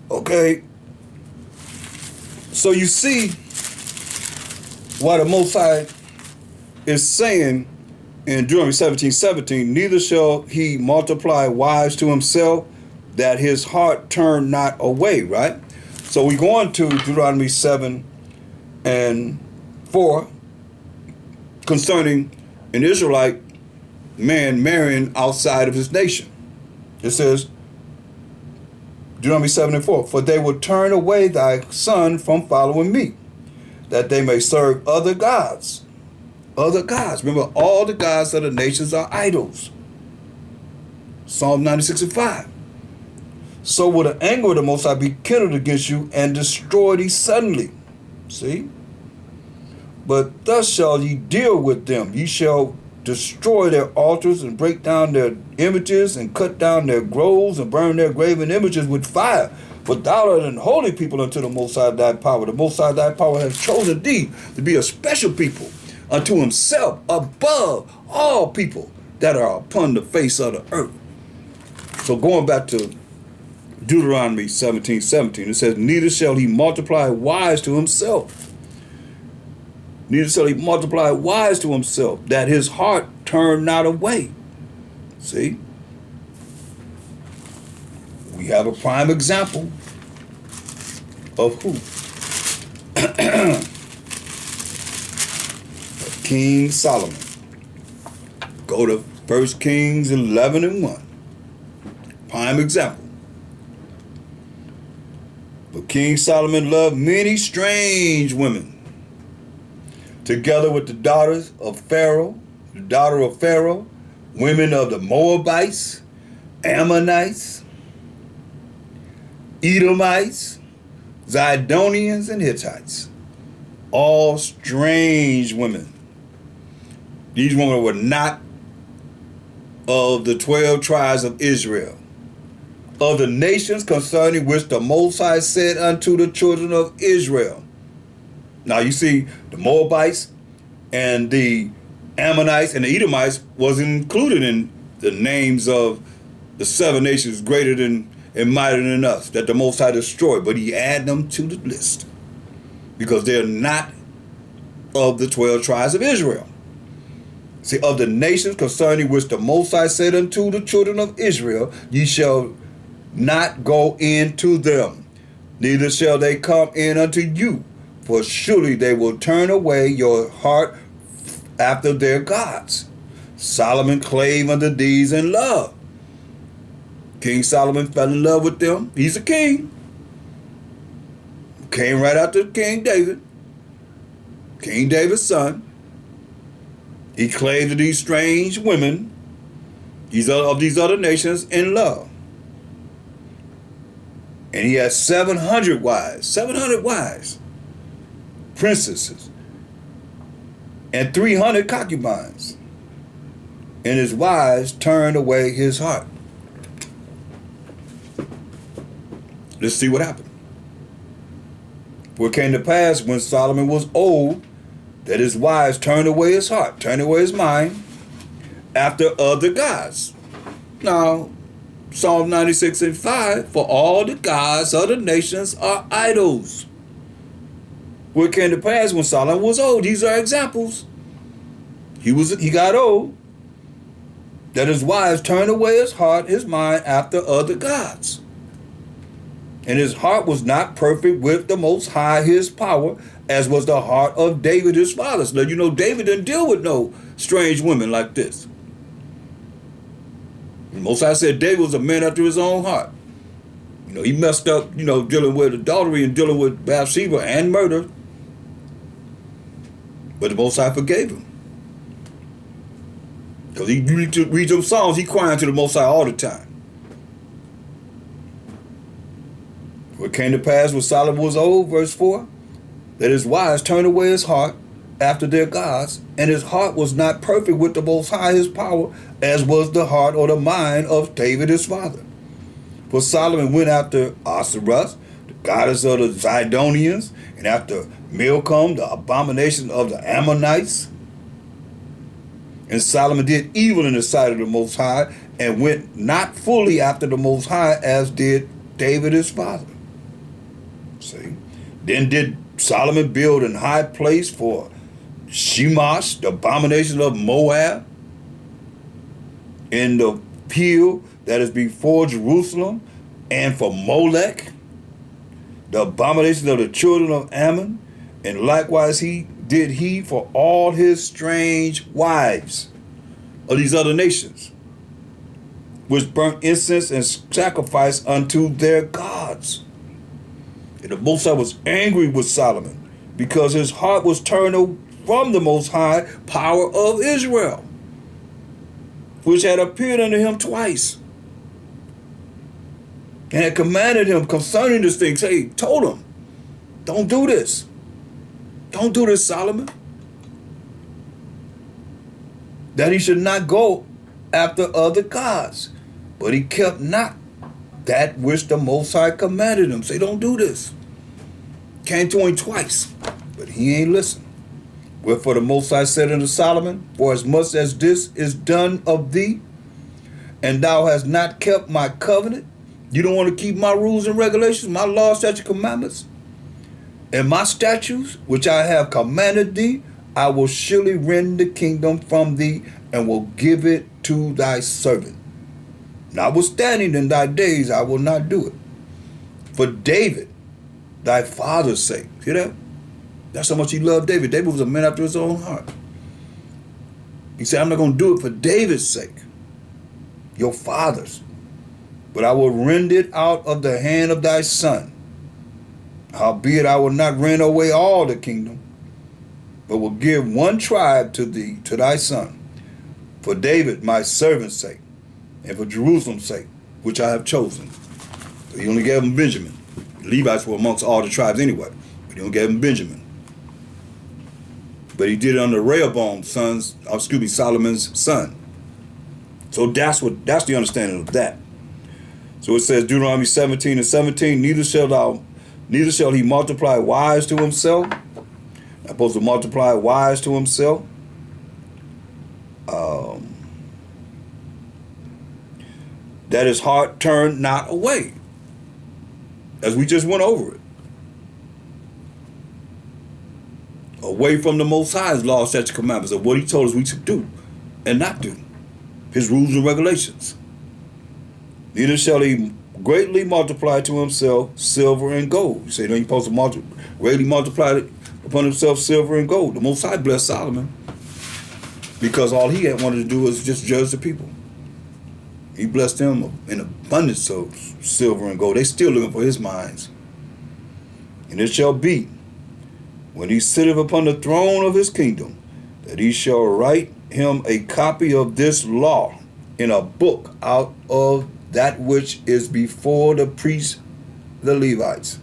Okay, so you see what the Most High is saying in Deuteronomy 17:17, neither shall he multiply wives to himself, that his heart turn not away, right? So we go on to Deuteronomy 7 and 4 concerning an Israelite man marrying outside of his nation. It says, Deuteronomy 7 and 4, for they will turn away thy son from following me, that they may serve other gods. Other gods. Remember, all the gods of the nations are idols. Psalm 96 and 5. So will the anger of the Most High be kindled against you and destroy thee suddenly. See? But thus shall ye deal with them. Ye shall destroy their altars and break down their images and cut down their groves and burn their graven images with fire. For thou art an holy people unto the Most High thy power. The Most High thy power has chosen thee to be a special people unto himself above all people that are upon the face of the earth. So going back to Deuteronomy 17:17, it says, neither shall he multiply wives to himself. Neither shall he multiply wives to himself, that his heart turn not away. See? We have a prime example of who? King Solomon. Go to 1 Kings 11 and 1. Prime example. But King Solomon loved many strange women, together with the daughters of Pharaoh, women of the Moabites, Ammonites, Edomites, Zidonians, and Hittites. All strange women. These women were not of the 12 tribes of Israel, of the nations concerning which the Most High said unto the children of Israel. Now you see, the Moabites and the Ammonites and the Edomites was included in the names of the 7 nations greater than and mightier than us that the Most High destroyed, but he added them to the list because they're not of the 12 tribes of Israel. See, of the nations concerning which the Most High said unto the children of Israel, ye shall not go into them, neither shall they come in unto you, for surely they will turn away your heart after their gods. Solomon clave unto these in love. King Solomon fell in love with them. He's a king. Came right after King David. King David's son. He clave to these strange women, of these other nations, in love. And he has 700 wives, princesses, and 300 concubines. And his wives turned away his heart. Let's see what happened. For it came to pass when Solomon was old, that his wives turned away his heart, turned away his mind, after other gods. Now, Psalm 96 and 5, for all the gods of the nations are idols. For it came to pass when Solomon was old. These are examples. He got old, that his wives turned away his heart, his mind, after other gods. And his heart was not perfect with the Most High, his power, as was the heart of David, his father. Now, you know, David didn't deal with no strange women like this. The Most High said David was a man after his own heart. You know, he messed up, dealing with adultery and dealing with Bathsheba and murder. But the Most High forgave him. Because he reads them Psalms, he crying to the Most High all the time. What came to pass when Solomon was old, verse 4, that his wives turned away his heart after their gods, and his heart was not perfect with the Most High, his power, as was the heart or the mind of David, his father. For Solomon went after Osiris, the goddess of the Zidonians, and after Milcom, the abomination of the Ammonites. And Solomon did evil in the sight of the Most High, and went not fully after the Most High, as did David, his father. See? Then did Solomon build an high place for Shemash, the abomination of Moab, in the hill that is before Jerusalem, and for Molech, the abomination of the children of Ammon, and likewise he for all his strange wives of these other nations, which burnt incense and sacrifice unto their gods. And the Most High was angry with Solomon because his heart was turned from the Most High power of Israel, which had appeared unto him twice, and had commanded him concerning this thing. Say, told him, don't do this. Don't do this, Solomon. That he should not go after other gods. But he kept not that which the Most High commanded him. Say, don't do this. Came to him twice, but he ain't listened. Wherefore the Most High said unto Solomon, for as much as this is done of thee, and thou hast not kept my covenant, you don't want to keep my rules and regulations, my laws, statutes, commandments, and my statutes, which I have commanded thee, I will surely rend the kingdom from thee, and will give it to thy servant. Notwithstanding in thy days I will not do it. For David, thy father's sake. See that? That's how much he loved David. David was a man after his own heart. He said, I'm not going to do it for David's sake, your father's, but I will rend it out of the hand of thy son. Howbeit I will not rend away all the kingdom, but will give one tribe to thee, to thy son, for David my servant's sake, and for Jerusalem's sake, which I have chosen. So he only gave him Benjamin. The Levites were amongst all the tribes anyway, but he only gave him Benjamin. But he did it under Rehoboam's Solomon's son. So that's the understanding of that. So it says Deuteronomy 17:17, neither shall he multiply wives to himself. Not supposed to multiply wives to himself. That his heart turned not away. As we just went over it. Away from the Most High's law, statutes, commandments of what he told us we should do and not do. His rules and regulations. Neither shall he greatly multiply to himself silver and gold. You say, no, you're supposed to greatly multiply upon himself silver and gold. The Most High blessed Solomon because all he had wanted to do was just judge the people. He blessed them in abundance of silver and gold. They still looking for his mines. And it shall be, when he sitteth upon the throne of his kingdom, that he shall write him a copy of this law in a book out of that which is before the priests, the Levites.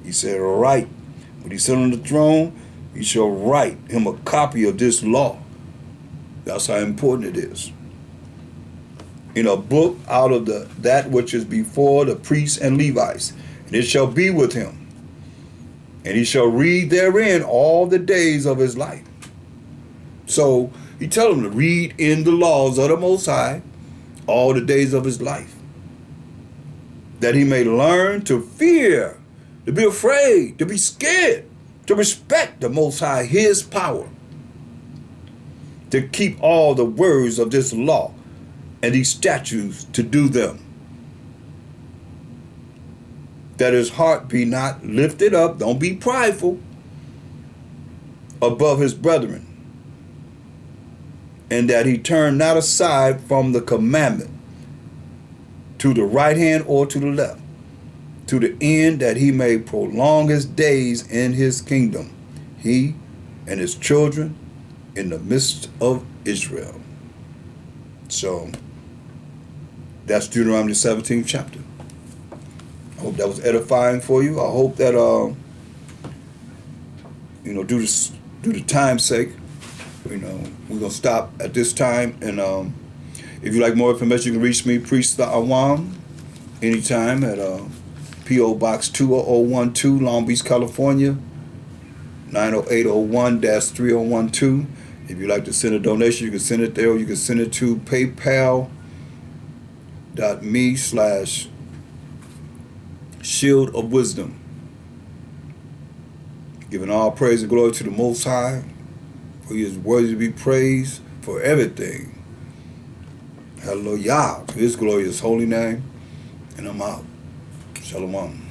He said, write. When he sit on the throne, he shall write him a copy of this law. That's how important it is. In a book out of that which is before the priests and Levites. And it shall be with him. And he shall read therein all the days of his life. So he tells him to read in the laws of the Most High all the days of his life, that he may learn to fear, to be afraid, to be scared, to respect the Most High, his power, to keep all the words of this law and these statutes, to do them, that his heart be not lifted up, don't be prideful, above his brethren, and that he turn not aside from the commandment to the right hand or to the left, to the end that he may prolong his days in his kingdom, he and his children in the midst of Israel. So that's Deuteronomy 17th chapter. I hope that was edifying for you. I hope that due to time's sake, we're gonna stop at this time. And if you like more information, you can reach me, Priest Awam, anytime at P.O. Box 20012, Long Beach, California, 90801-3012. If you'd like to send a donation, you can send it there, or you can send it to paypal.me/Shield of Wisdom. Giving all praise and glory to the Most High, for He is worthy to be praised for everything. Hallelujah. To His glorious holy name. And I'm out. Shalom.